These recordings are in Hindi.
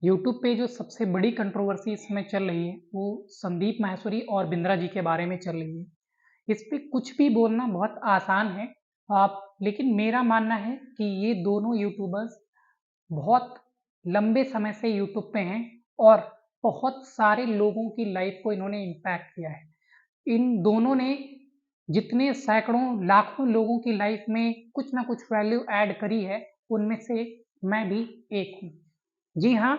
यूट्यूब पे जो सबसे बड़ी कंट्रोवर्सी इस समय चल रही है, वो संदीप माहेश्वरी और बिंद्रा जी के बारे में चल रही है। इस पे कुछ भी बोलना बहुत आसान है, लेकिन मेरा मानना है कि ये दोनों यूट्यूबर्स बहुत लंबे समय से यूट्यूब पे हैं और बहुत सारे लोगों की लाइफ को इन्होंने इम्पैक्ट किया है। इन दोनों ने जितने सैकड़ों, लाखों लोगों की लाइफ में कुछ ना कुछ वैल्यू ऐड करी है, उनमें से मैं भी एक हूँ। जी हाँ,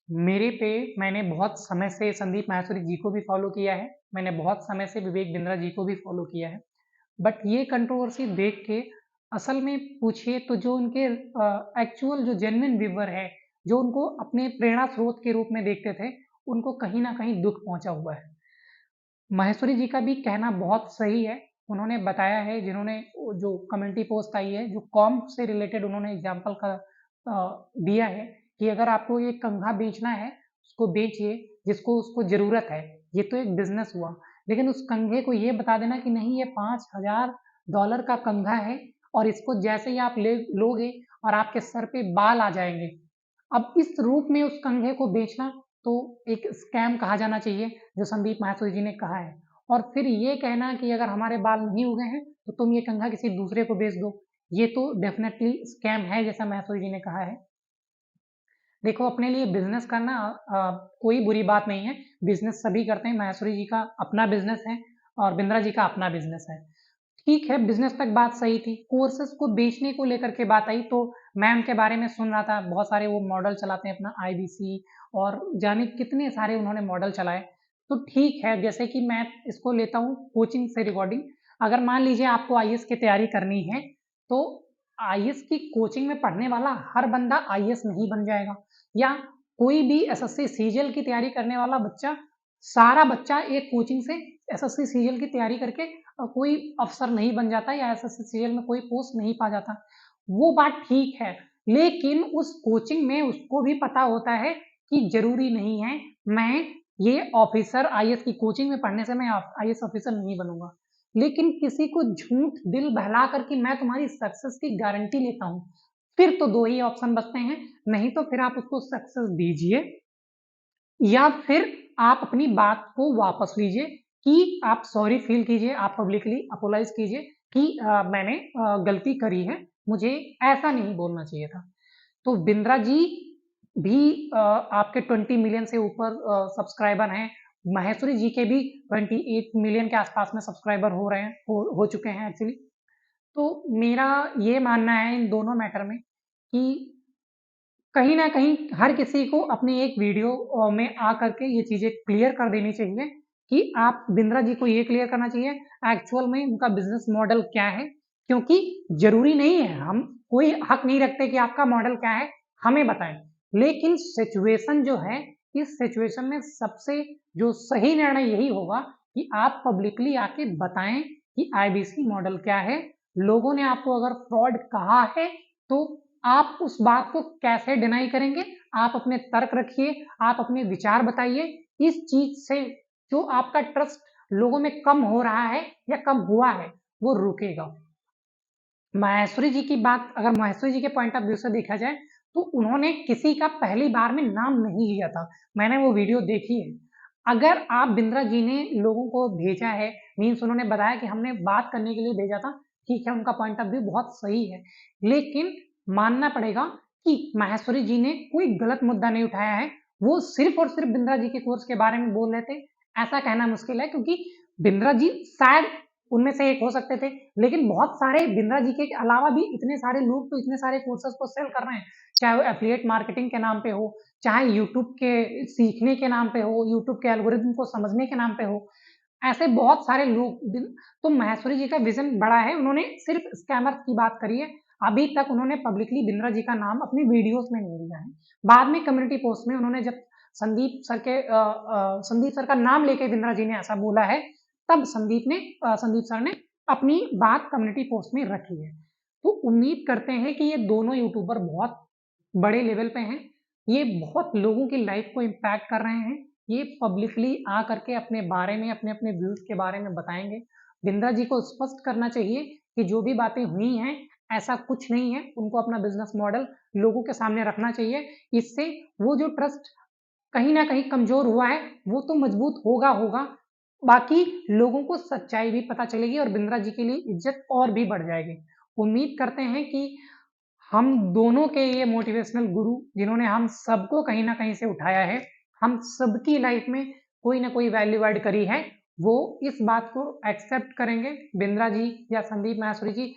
मैंने बहुत समय से संदीप माहेश्वरी जी को भी फ़ॉलो किया है, मैंने बहुत समय से विवेक बिंद्रा जी को भी फ़ॉलो किया है। बट ये कंट्रोवर्सी देख के असल में पूछिए तो जो उनके एक्चुअल जो जेन्युइन व्यूअर है, जो उनको अपने प्रेरणा स्रोत के रूप में देखते थे, उनको कहीं न कहीं दुःख पहुँचा हुआ है। माहेश्वरी जी का भी कहना बहुत सही है। उन्होंने बताया है जिन्होंने वो जो कम्युनिटी पोस्ट आई है, जो कॉम्प से रिलेटेड उन्होंने एग्ज़ाम्पल का दिया है कि अगर आपको ये कंघा बेचना है, उसको बेचिए जिसको उसको ज़रूरत है। ये तो एक बिज़नेस हुआ। लेकिन उस कंघे को ये बता देना कि नहीं ये $5000 का कंघा है और इसको जैसे ही आप ले लोगे और आपके सर पे बाल आ जाएँगे। अब इस रूप में उस कंघे को बेचना तो एक स्कैम कहा जाना चाहिए, जो संदीप माहेश्वरी जी ने कहा है। और फिर ये कहना कि अगर हमारे बाल नहीं उगे हैं, तो तुम ये कंघा किसी दूसरे को बेच दो। ये तो डेफ़िनेटली स्कैम है, जैसा माहेश्वरी जी ने कहा है। देखो अपने लिए बिज़नेस करना कोई बुरी बात नहीं है, बिज़नेस सभी करते हैं, माहेश्वरी जी का अपना बिज़नेस है और बिंद्रा जी का अपना बिज़नेस है। ठीक है, बिज़नेस तक बात सही थी, कोर्सेज़ को बेचने को लेकर के बात आई तो मैं उनके बारे में सुन रहा था, बहुत सारे वो मॉडल चलाते हैं अपना आईबीसी और जाने कितने सारे उन्होंने मॉडल चलाए। तो ठीक है, जैसे कि मैं इसको लेता हूँ कोचिंग से रिगार्डिंग, अगर मान लीजिए आपको आईएएस की तैयारी करनी है, तो आईएएस की कोचिंग में पढ़ने वाला हर बंदा आईएएस नहीं बन जाएगा या कोई भी एसएससी सीजीएल की तैयारी करने वाला बच्चा, सारा बच्चा एक कोचिंग से एसएससी सीजीएल की तैयारी करके कोई अफ़सर नहीं बन जाता या एसएससी सीजीएल में कोई पोस्ट नहीं पा जाता। वो बात ठीक है, लेकिन उस कोचिंग में उसको भी पता होता है कि ज़रूरी नहीं है, मैं ये ऑफ़िसर आईएएस की कोचिंग में पढ़ने से मैं आईएएस ऑफ़िसर नहीं बनूँगा। लेकिन किसी को झूठ दिल बहला कर कि मैं तुम्हारी सक्सेस की गारंटी लेता हूँ, फिर तो 2 ही ऑप्शन बचते हैं, नहीं तो फिर आप उसको सक्सेस दीजिए या फिर आप अपनी बात को वापस लीजिए कि आप सॉरी फ़ील कीजिए, आप पब्लिकली अपोलाइज़ कीजिए कि मैंने गलती करी है, मुझे ऐसा नहीं बोलना चाहिए था। तो बिंद्रा जी भी आपके 20 मिलियन से ऊपर सब्सक्राइबर हैं, माहेश्वरी जी के भी 28 मिलियन के आसपास में सब्सक्राइबर हो रहे हैं, हो चुके हैं एक्चुअली। तो मेरा ये मानना है इन दोनों मैटर में कि कहीं न कहीं हर किसी को अपनी एक वीडियो में आकर के ये चीज़ें क्लियर कर देनी चाहिए कि आप बिंद्रा जी को ये क्लियर करना चाहिए एक्चुअल में उनका बिज़नेस मॉडल क्या है? क्योंकि ज़रूरी नहीं है, हम कोई हक नहीं रखते कि आपका मॉडल क्या है, हमें बताएँ। लेकिन सिचुएशन जो है, इस सिचुएशन में सबसे जो सही निर्णय यही होगा कि आप पब्लिकली आके बताएँ कि आईबीसी मॉडल क्या है? लोगों ने आपको अगर फ्रॉड कहा है, तो आप उस बात को कैसे डिनाई करेंगे? आप अपने तर्क रखिए, आप अपने विचार बताइए। इस चीज़ से जो आपका ट्रस्ट लोगों में कम हो रहा है या कम हुआ है, वो रुकेगा। माहेश्वरी जी की बात अगर माहेश्वरी जी के पॉइंट ऑफ व्यू से देखा जाए, तो उन्होंने किसी का पहली बार में नाम नहीं लिया था। मैंने वो वीडियो देखी है। अगर आप बिंद्रा जी ने लोगों को भेजा है, मीन्स उन्होंने बताया कि हमने बात करने के लिए भेजा था, ठीक है, उनका पॉइंट ऑफ व्यू बहुत सही है। लेकिन मानना पड़ेगा कि माहेश्वरी जी ने कोई गलत मुद्दा नहीं उठाया है। वो सिर्फ़ और सिर्फ़ बिंद्रा जी के कोर्स के बारे में बोल रहे थे, ऐसा कहना मुश्किल है क्योंकि बिंद्रा जी शायद उनमें से एक हो सकते थे। लेकिन बहुत सारे बिंद्रा जी के अलावा भी इतने सारे लोग तो इतने सारे कोर्सेज़ को सेल कर रहे हैं, चाहे वो एफ़िलिएट मार्केटिंग के नाम पे हो, चाहे यूट्यूब के सीखने के नाम पे हो, यूट्यूब के एल्गोरिदम को समझने के नाम पे हो। ऐसे बहुत सारे लोग तो महेश्वरी जी का विज़न बड़ा है, उन्होंने सिर्फ़ स्कैमर्स की बात करी है। अभी तक उन्होंने पब्लिकली बिंद्रा जी का नाम अपनी वीडियोज़ में नहीं लिया है। बाद में कम्युनिटी पोस्ट में उन्होंने जब संदीप सर का नाम लेके बिंद्रा जी ने ऐसा बोला है, तब संदीप सर ने अपनी बात कम्युनिटी पोस्ट में रखी है। तो उम्मीद करते हैं कि ये दोनों यूट्यूबर बहुत बड़े लेवल पे हैं। ये बहुत लोगों की लाइफ़ को इम्पैक्ट कर रहे हैं। ये पब्लिकली आ करके अपने बारे में, अपने-अपने व्यूज़ के बारे में बताएँगे। बिंद्रा जी को स्पष्ट करना चाहिए कि जो भी बातें हुई हैं, ऐसा कुछ नहीं है। उनको अपना बिज़नेस मॉडल लोगों के सामने रखना चाहिए। इससे वो जो ट्रस्ट कहीं न कहीं कमज़ोर हुआ है, वो तो मज़बूत होगा। बाकी लोगों को सच्चाई भी पता चलेगी और बिंद्रा जी के लिए इज़्ज़त और भी बढ़ जाएगी। उम्मीद करते हैं कि हम दोनों के ये मोटिवेशनल गुरु जिन्होंने हम सबको कहीं न कहीं से उठाया है, हम सबकी लाइफ़ में कोई न कोई वैल्यू ऐड करी है, वो इस बात को एक्सेप्ट करेंगे। बिंद्रा जी या संदीप माहेश्वरी जी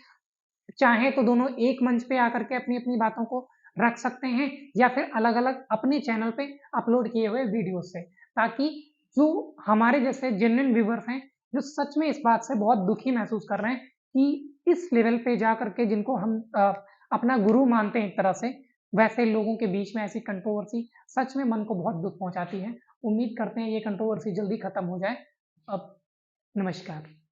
चाहें तो दोनों एक मंच पे आकर के अपनी-अपनी बातों को रख सकते हैं या फिर अलग-अलग अपने चैनल पे अपलोड किए हुए वीडियोज़ से, ताकि जो हमारे जैसे जेन्युइन व्यूअर्स हैं, जो सच में इस बात से बहुत दुखी महसूस कर रहे हैं कि इस लेवल पे जाकर के जिनको हम अपना गुरु मानते हैं एक तरह से, वैसे लोगों के बीच में ऐसी कंट्रोवर्सी सच में मन को बहुत दुःख पहुँचाती है। उम्मीद करते हैं ये कंट्रोवर्सी जल्दी खत्म हो जाए। अब नमस्कार।